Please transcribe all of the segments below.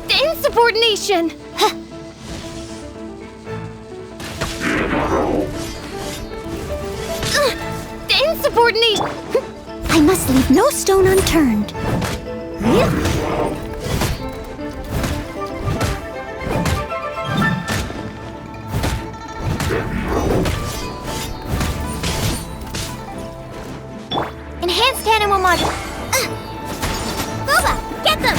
The insubordination! The insubordination! I must leave no stone unturned. Enhanced animal module. Boba, get them!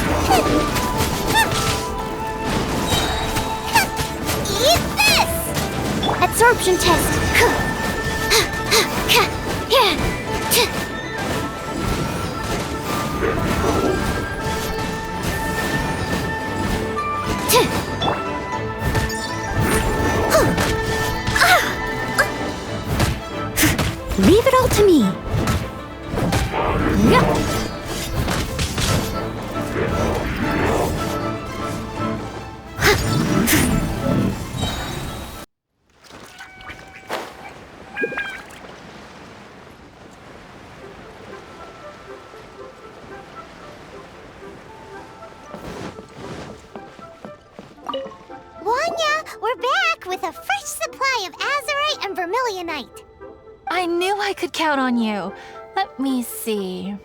Eat this! Absorption test. Leave it all to me. Wanya, we're back with a fresh supply of azurite and vermilionite. I knew I could count on you. Let me see.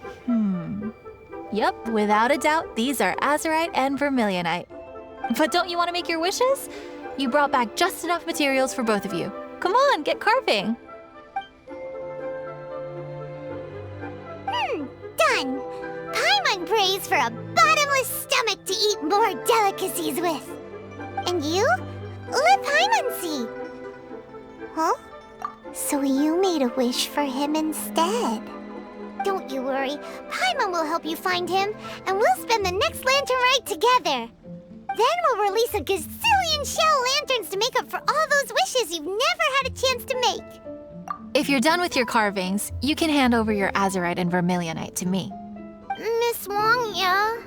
Yep, without a doubt, these are azurite and vermilionite. But don't you want to make your wishes? You brought back just enough materials for both of you. Come on, get carving. Done. Paimon prays for a bottomless stomach to eat more delicacies with. And you? Let Paimon see. Huh? So you made a wish for him instead. Don't you worry. Paimon will help you find him, and we'll spend the next lantern rite together. Then we'll release a gazillion shell lanterns to make up for all those wishes you've never had a chance to make. If you're done with your carvings, you can hand over your azurite and vermilionite to me. Miss Wangya.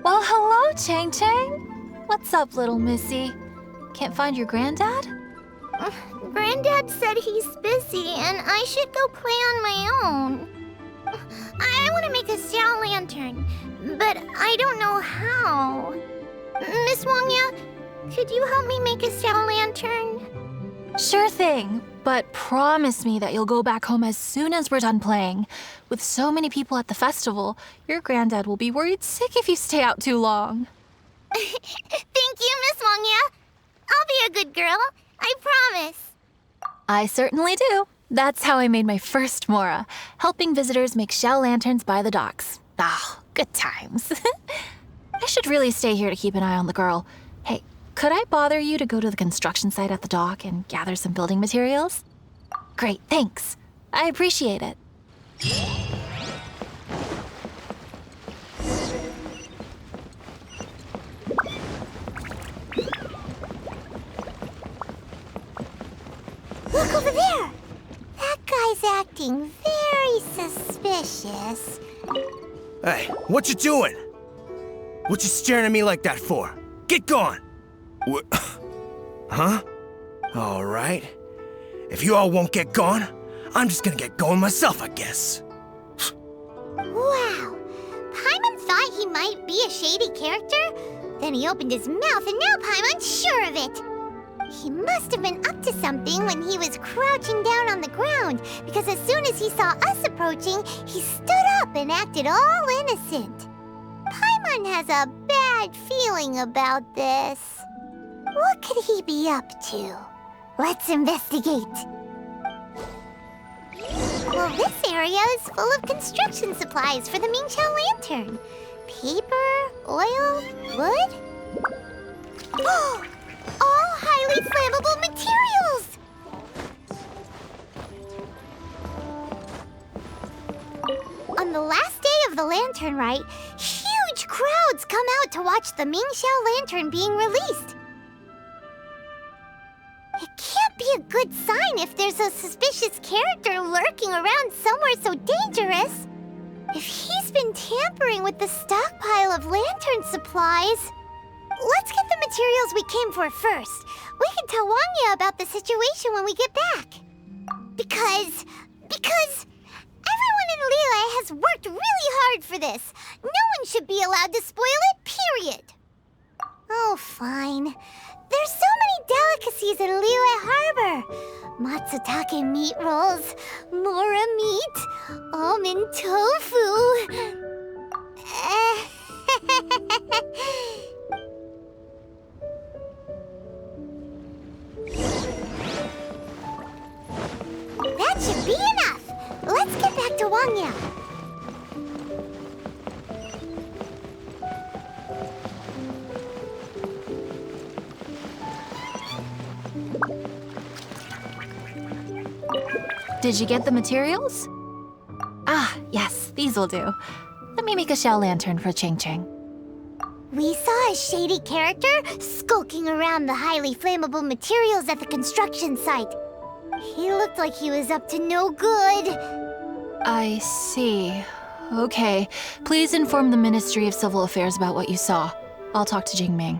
Well, hello, Chang Chang. What's up, little missy? Can't find your granddad? Granddad said he's busy and I should go play on my own. I want to make a shell lantern, but I don't know how. Miss Wangya, could you help me make a shell lantern? Sure thing, but promise me that you'll go back home as soon as we're done playing. With so many people at the festival, your granddad will be worried sick if you stay out too long. Thank you, Miss Wangya. I'll be a good girl, I promise. I certainly do. That's how I made my first Mora, helping visitors make shell lanterns by the docks. Ah, good times. I should really stay here to keep an eye on the girl. Hey, could I bother you to go to the construction site at the dock and gather some building materials? Great, thanks. I appreciate it. Look over there! That guy's acting very suspicious. Hey, what you doing? What you staring at me like that for? Get gone! Huh? All right. If you all won't get gone, I'm just gonna get going myself, I guess. Wow! Paimon thought he might be a shady character? Then he opened his mouth and now Paimon's sure of it. He must have been up to something when he was crouching down on the ground, because as soon as he saw us approaching, he stood up and acted all innocent. Paimon has a bad feeling about this. What could he be up to? Let's investigate. Well, this area is full of construction supplies for the Mingxiao lantern. Paper, oil, wood. All highly flammable materials! On the last day of the lantern rite, huge crowds come out to watch the Mingxiao lantern being released. It can't be a good sign if there's a suspicious character lurking around somewhere so dangerous. If he's been tampering with the stockpile of lantern supplies... Let's get the materials we came for first. We can tell Wangya about the situation when we get back. Because everyone in Liyue has worked really hard for this. No one should be allowed to spoil it, period. Oh, fine. There's so many delicacies in Liyue Harbor. Matsutake meat rolls, mora meat, almond tofu. That should be enough. Let's get back to Wangya. Did you get the materials? Ah, yes, these will do. Let me make a shell lantern for Ching Ching. We saw a shady character skulking around the highly flammable materials at the construction site. He looked like he was up to no good. I see. Okay, please inform the Ministry of Civil Affairs about what you saw. I'll talk to Jingming.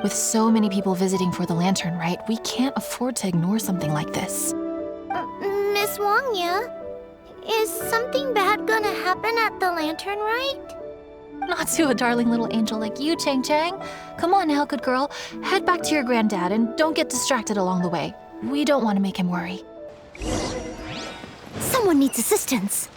With so many people visiting for the lantern rite, we can't afford to ignore something like this. Miss Wangya, is something bad gonna happen at the lantern rite? Not to a darling little angel like you, Chang Chang. Come on now, good girl. Head back to your granddad and don't get distracted along the way. We don't want to make him worry. Someone needs assistance.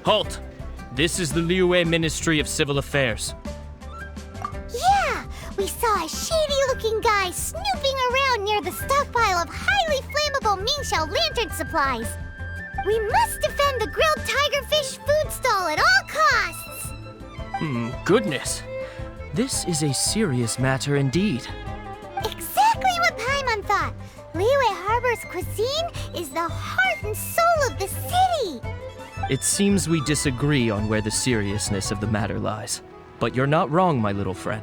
Halt! This is the Liyue Ministry of Civil Affairs. Yeah! We saw a shady-looking guy snooping around near the stockpile of highly flammable Mingxiao lantern supplies. We must defend the grilled tigerfish food stall at all costs! Goodness. This is a serious matter indeed. Exactly what Paimon thought! Liyue Harbor's cuisine is the heart and soul of the city! It seems we disagree on where the seriousness of the matter lies. But you're not wrong, my little friend.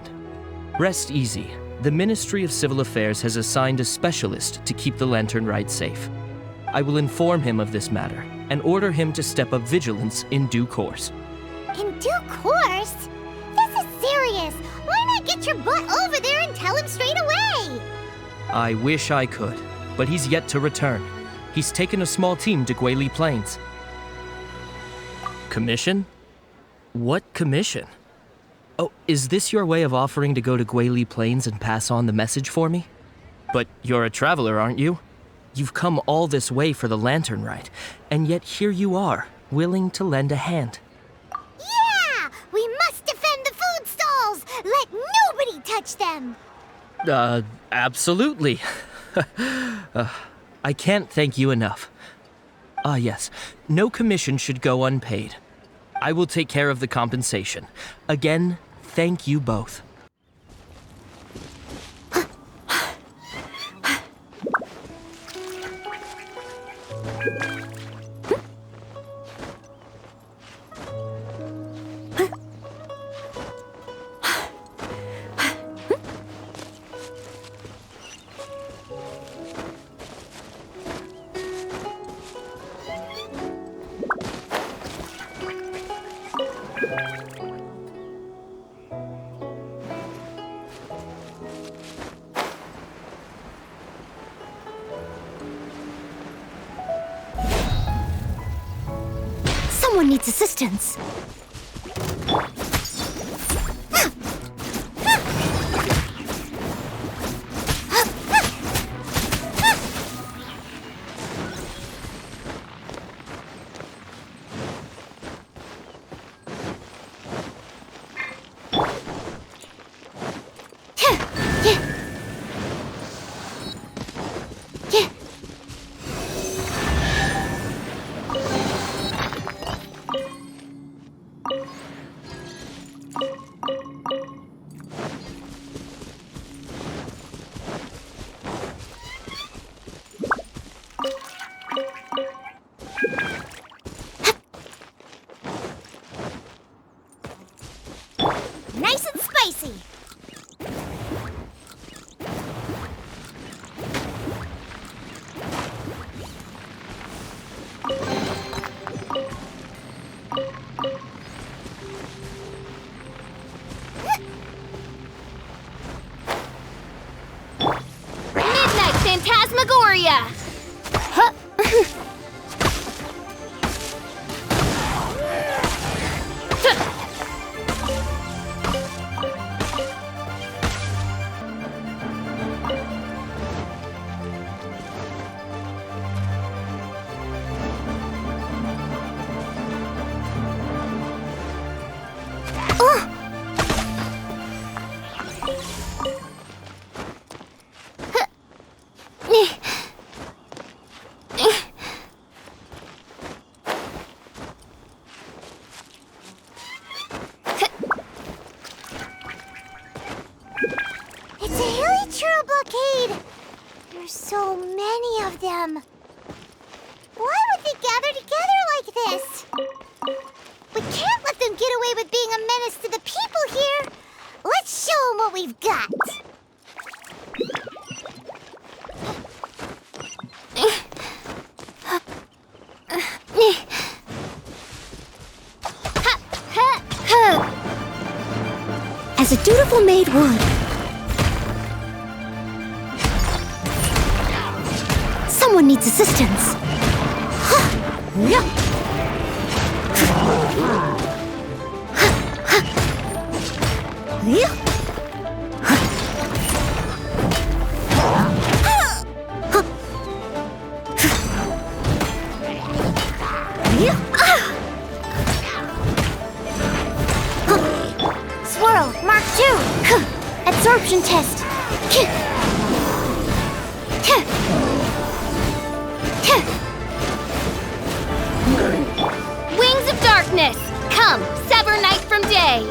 Rest easy. The Ministry of Civil Affairs has assigned a specialist to keep the lantern rite safe. I will inform him of this matter and order him to step up vigilance in due course. In due course? This is serious! Why not get your butt over there and tell him straight away? I wish I could, but he's yet to return. He's taken a small team to Guili Plains. Commission? What commission? Oh, is this your way of offering to go to Guili Plains and pass on the message for me? But you're a traveler, aren't you? You've come all this way for the lantern rite, and yet here you are, willing to lend a hand. Yeah! We must defend the food stalls! Let nobody touch them! Absolutely. I can't thank you enough. Ah, yes. No commission should go unpaid. I will take care of the compensation. Again, thank you both. Someone needs assistance. Nice and spicy. Midnight Phantasmagoria! It's a hilly blockade. There's so many of them. Why would they gather together like this? We can't let them get away with being a menace to the people here. Let's show them what we've got. As a dutiful maid would. Someone needs assistance. Swirl, Mark 2. Absorption test. Wings of Darkness! Come, sever night from day!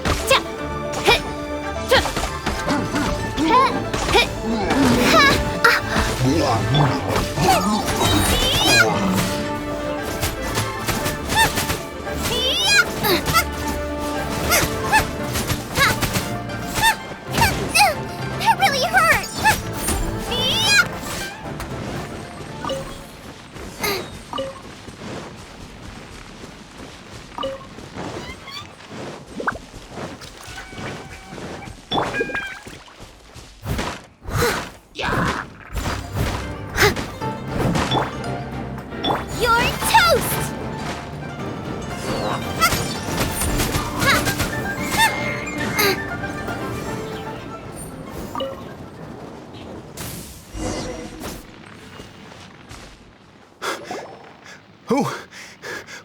That really hurt. You're toast!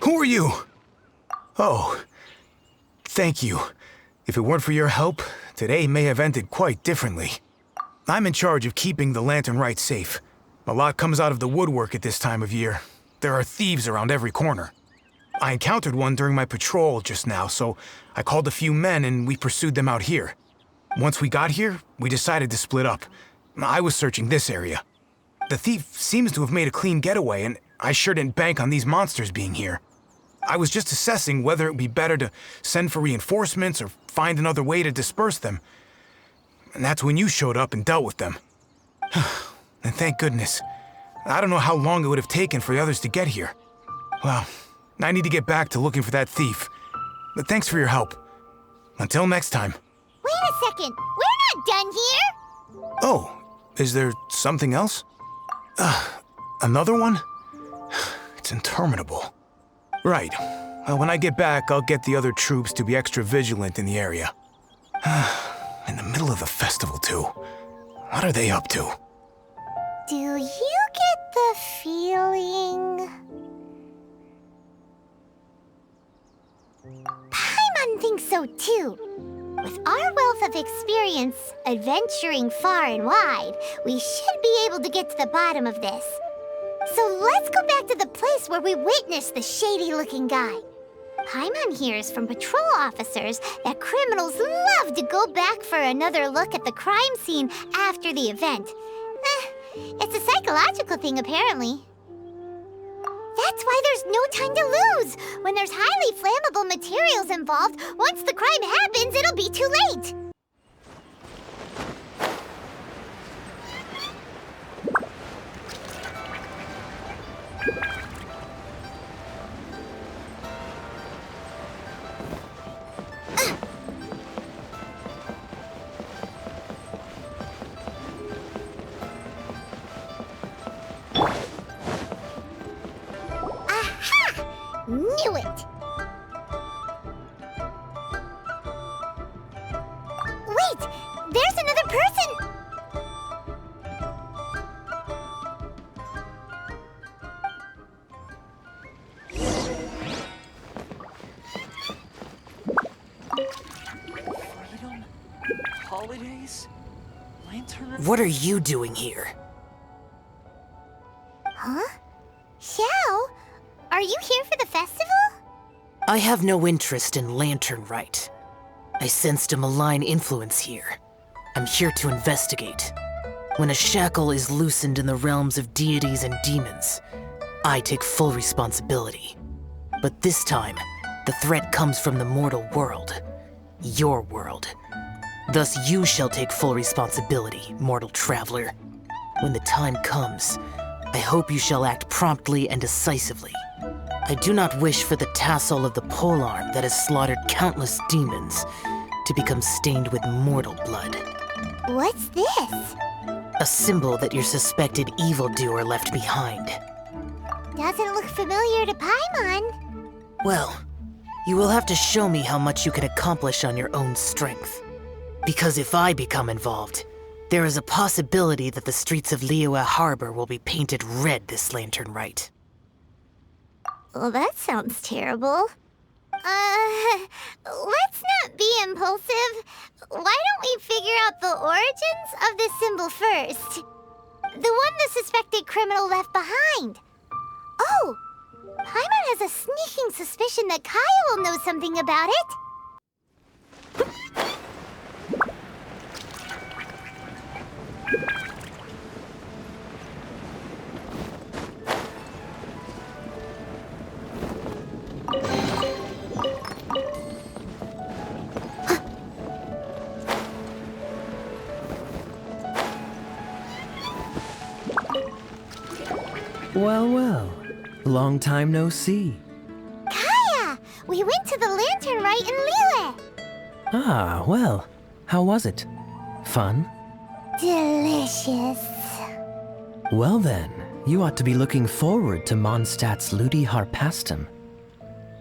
Who are you? Oh, thank you. If it weren't for your help, today may have ended quite differently. I'm in charge of keeping the Lantern Rite safe. A lot comes out of the woodwork at this time of year. There are thieves around every corner. I encountered one during my patrol just now, so I called a few men and we pursued them out here. Once we got here, we decided to split up. I was searching this area. The thief seems to have made a clean getaway, and I sure didn't bank on these monsters being here. I was just assessing whether it would be better to send for reinforcements or find another way to disperse them. And that's when you showed up and dealt with them. And thank goodness. I don't know how long it would have taken for the others to get here. Well, I need to get back to looking for that thief. but thanks for your help. Until next time. Wait a second. We're not done here. Oh, is there something else? Another one? It's interminable. Right. When I get back, I'll get the other troops to be extra vigilant in the area. In the middle of the festival, too. What are they up to? Do you get the feeling... Paimon thinks so too. With our wealth of experience, adventuring far and wide, we should be able to get to the bottom of this. So let's go back to the place where we witnessed the shady-looking guy. Paimon hears from patrol officers that criminals love to go back for another look at the crime scene after the event. It's a psychological thing, apparently. That's why there's no time to lose. When there's highly flammable materials involved, once the crime happens, it'll be too late. Knew it! Wait! There's another person! Freedom? Holidays? Lantern? What are you doing here? Huh? Xiao? Are you here for the festival? I have no interest in Lantern Rite. I sensed a malign influence here. I'm here to investigate. When a shackle is loosened in the realms of deities and demons, I take full responsibility. But this time, the threat comes from the mortal world. Your world. Thus you shall take full responsibility, mortal traveler. When the time comes, I hope you shall act promptly and decisively. I do not wish for the tassel of the polearm that has slaughtered countless demons to become stained with mortal blood. What's this? A symbol that your suspected evildoer left behind. Doesn't look familiar to Paimon. Well, you will have to show me how much you can accomplish on your own strength. Because if I become involved, there is a possibility that the streets of Liyue Harbor will be painted red this Lantern Rite. Well, that sounds terrible. Let's not be impulsive. Why don't we figure out the origins of this symbol first? The one the suspected criminal left behind. Oh! Paimon has a sneaking suspicion that Kaya will know something about it. Well, well. Long time no see. Kaya! We went to the Lantern Rite in Liyue. Ah, well. How was it? Fun? Delicious. Well then, you ought to be looking forward to Mondstadt's Ludi Harpastum.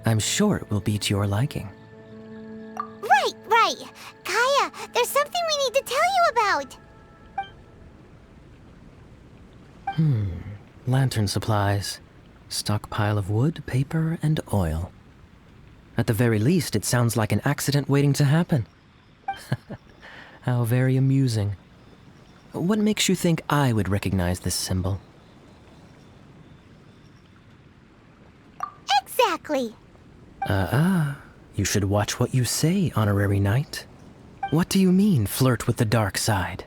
I'm sure it will be to your liking. Right. Kaya, there's something we need to tell you about. Lantern supplies. Stockpile of wood, paper, and oil. At the very least, it sounds like an accident waiting to happen. How very amusing. What makes you think I would recognize this symbol? Exactly. You should watch what you say, honorary knight. What do you mean, flirt with the dark side?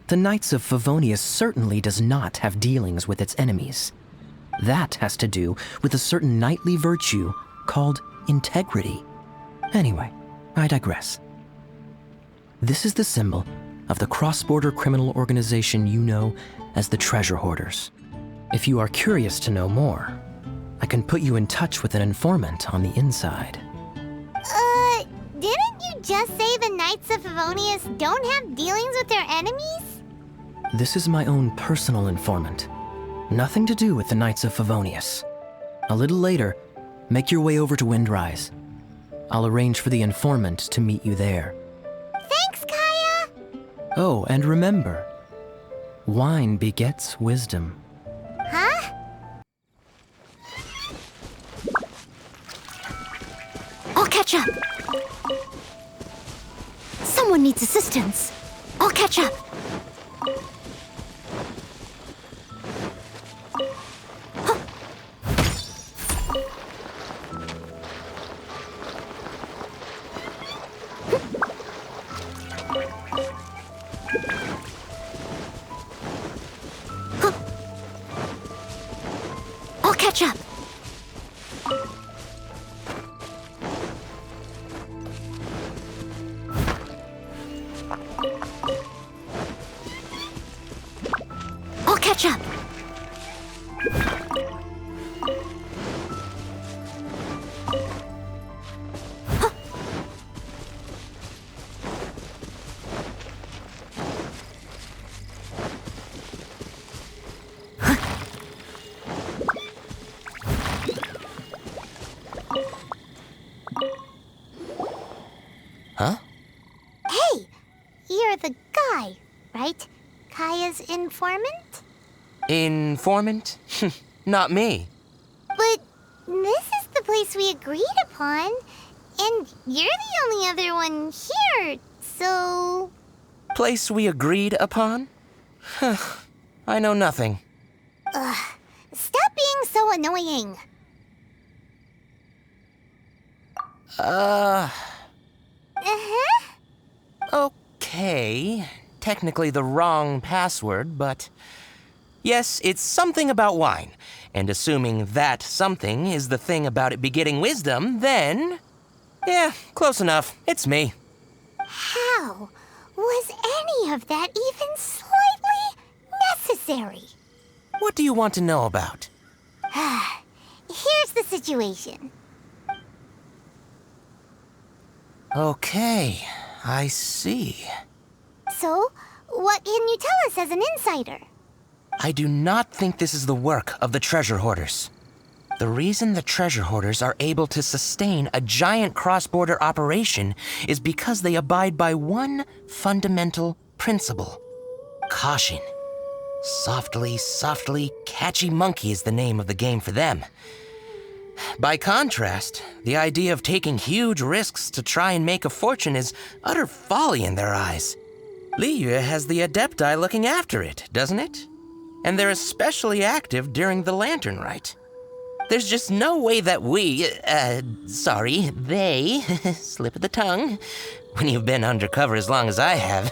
The Knights of Favonius certainly does not have dealings with its enemies. That has to do with a certain knightly virtue called integrity. Anyway, I digress. This is the symbol of the cross-border criminal organization you know as the Treasure Hoarders. If you are curious to know more, I can put you in touch with an informant on the inside. Didn't you just say the Knights of Favonius don't have dealings with their enemies? This is my own personal informant. Nothing to do with the Knights of Favonius. A little later, make your way over to Windrise. I'll arrange for the informant to meet you there. Thanks, Kaya! Oh, and remember, wine begets wisdom. Huh? I'll catch up. Someone needs assistance. I'll catch up. I'll catch up. I'll catch up. Huh? Hey, you're the guy, right? Kaya's informant? Informant? Not me. But this is the place we agreed upon, and you're the only other one here, so... Place we agreed upon? I know nothing. Ugh, stop being so annoying. Uh-huh. Okay. Technically the wrong password, but... Yes, it's something about wine. And assuming that something is the thing about it begetting wisdom, then... Yeah, close enough. It's me. How was any of that even slightly necessary? What do you want to know about? Here's the situation. Okay, I see. So, what can you tell us as an insider? I do not think this is the work of the treasure hoarders. The reason the treasure hoarders are able to sustain a giant cross-border operation is because they abide by one fundamental principle. Caution. Softly, softly, catchy monkey is the name of the game for them. By contrast, the idea of taking huge risks to try and make a fortune is utter folly in their eyes. Liyue has the Adepti looking after it, doesn't it? And they're especially active during the Lantern Rite. There's just no way that they, slip of the tongue, when you've been undercover as long as I have.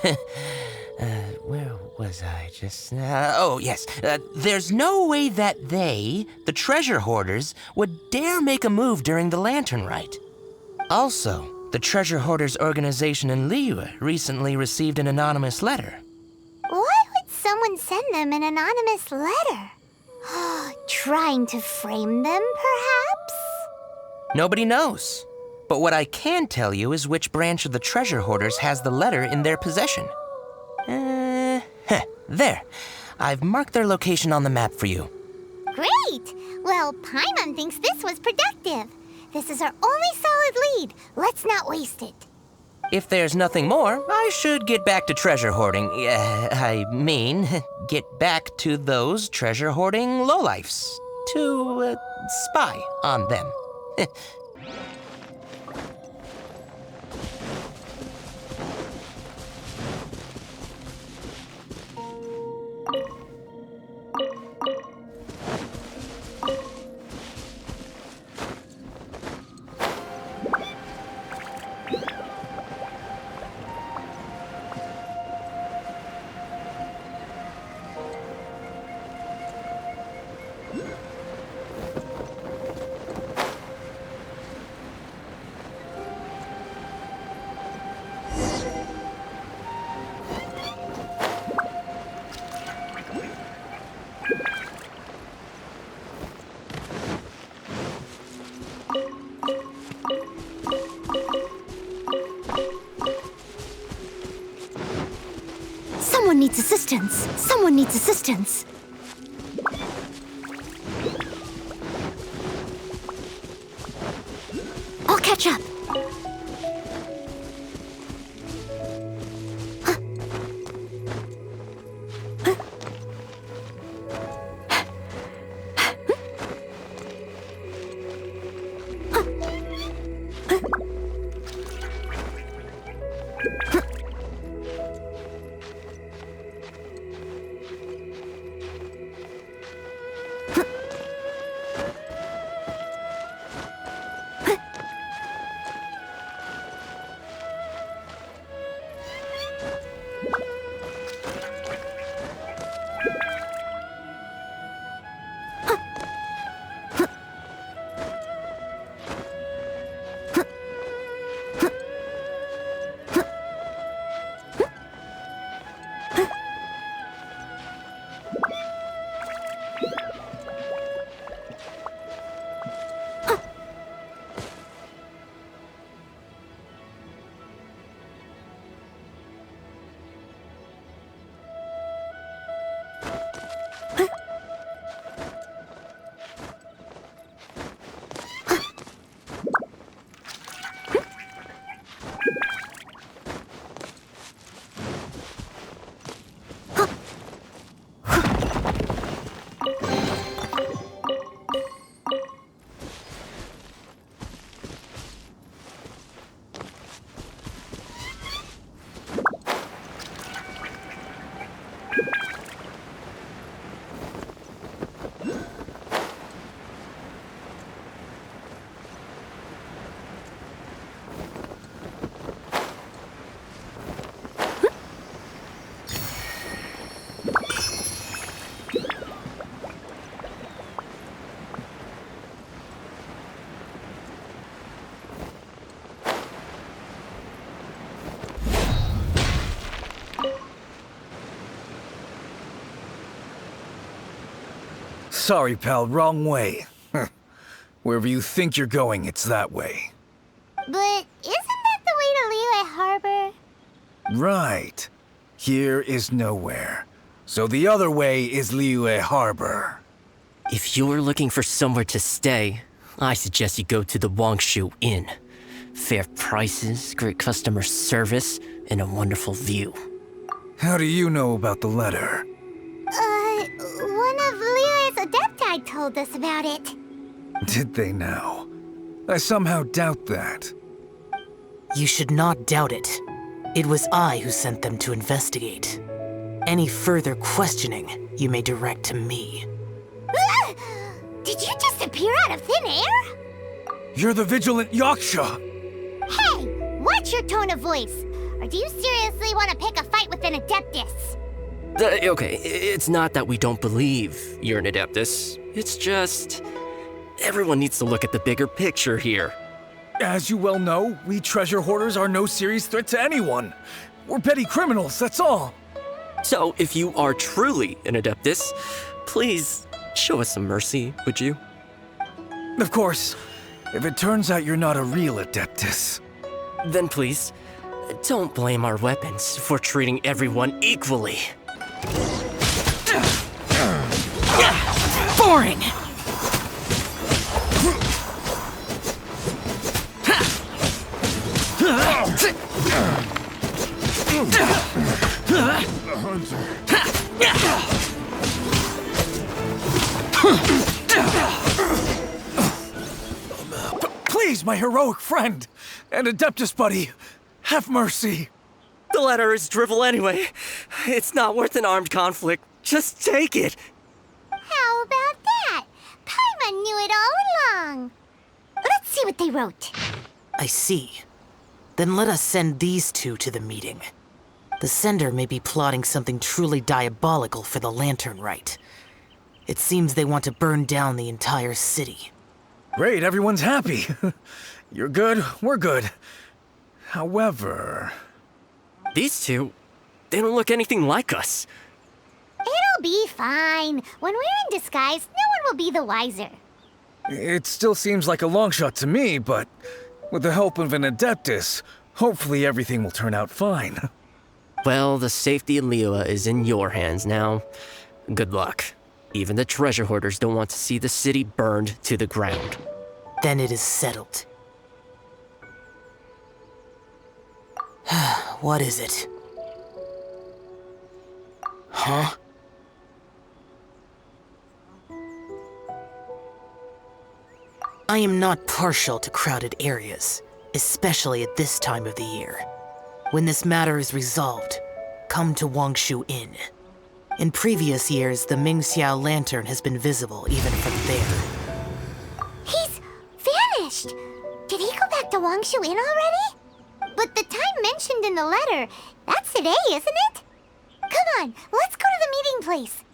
Where was I just now? Oh, yes. There's no way that they, the treasure hoarders, would dare make a move during the Lantern Rite. Also, the treasure hoarders organization in Liyue recently received an anonymous letter. Why would someone send them an anonymous letter? Trying to frame them, perhaps? Nobody knows. But what I can tell you is which branch of the treasure hoarders has the letter in their possession. There. I've marked their location on the map for you. Great! Well, Paimon thinks this was productive. This is our only solid lead. Let's not waste it. If there's nothing more, I should get back to treasure hoarding. Get back to those treasure hoarding lowlifes. To, spy on them. needs assistance. Someone needs assistance. I'll catch up. Sorry, pal, wrong way. Wherever you think you're going, it's that way. But isn't that the way to Liyue Harbor? Right. Here is nowhere. So the other way is Liyue Harbor. If you're looking for somewhere to stay, I suggest you go to the Wangshu Inn. Fair prices, great customer service, and a wonderful view. How do you know about the letter? One of Liyue's adepti told us about it. Did they now? I somehow doubt that. You should not doubt it. It was I who sent them to investigate. Any further questioning you may direct to me. Did you just appear out of thin air? You're the vigilant Yaksha! Hey, watch your tone of voice. Or do you seriously want to pick a fight with an Adeptus? Okay, it's not that we don't believe you're an Adeptus. It's just... everyone needs to look at the bigger picture here. As you well know, we treasure hoarders are no serious threat to anyone. We're petty criminals, that's all. So, if you are truly an Adeptus, please show us some mercy, would you? Of course. If it turns out you're not a real Adeptus. Then please, don't blame our weapons for treating everyone equally. Boring! Please, my heroic friend and Adeptus buddy, have mercy. The letter is drivel anyway. It's not worth an armed conflict. Just take it. How about that? Paimon knew it all along. Let's see what they wrote. I see. Then let us send these two to the meeting. The sender may be plotting something truly diabolical for the Lantern Rite. It seems they want to burn down the entire city. Great, everyone's happy. You're good, we're good. However... These two, they don't look anything like us. It'll be fine. When we're in disguise, no one will be the wiser. It still seems like a long shot to me, but with the help of an Adeptus, hopefully everything will turn out fine. Well, the safety in Liyue is in your hands now. Good luck. Even the treasure hoarders don't want to see the city burned to the ground. Then it is settled. What is it? Huh? I am not partial to crowded areas, especially at this time of the year. When this matter is resolved, come to Wangshu Inn. In previous years, the Mingxiao lantern has been visible even from there. He's vanished! Did he go back to Wangshu Inn already? But the time mentioned in the letter, that's today, isn't it? Come on, let's go to the meeting place.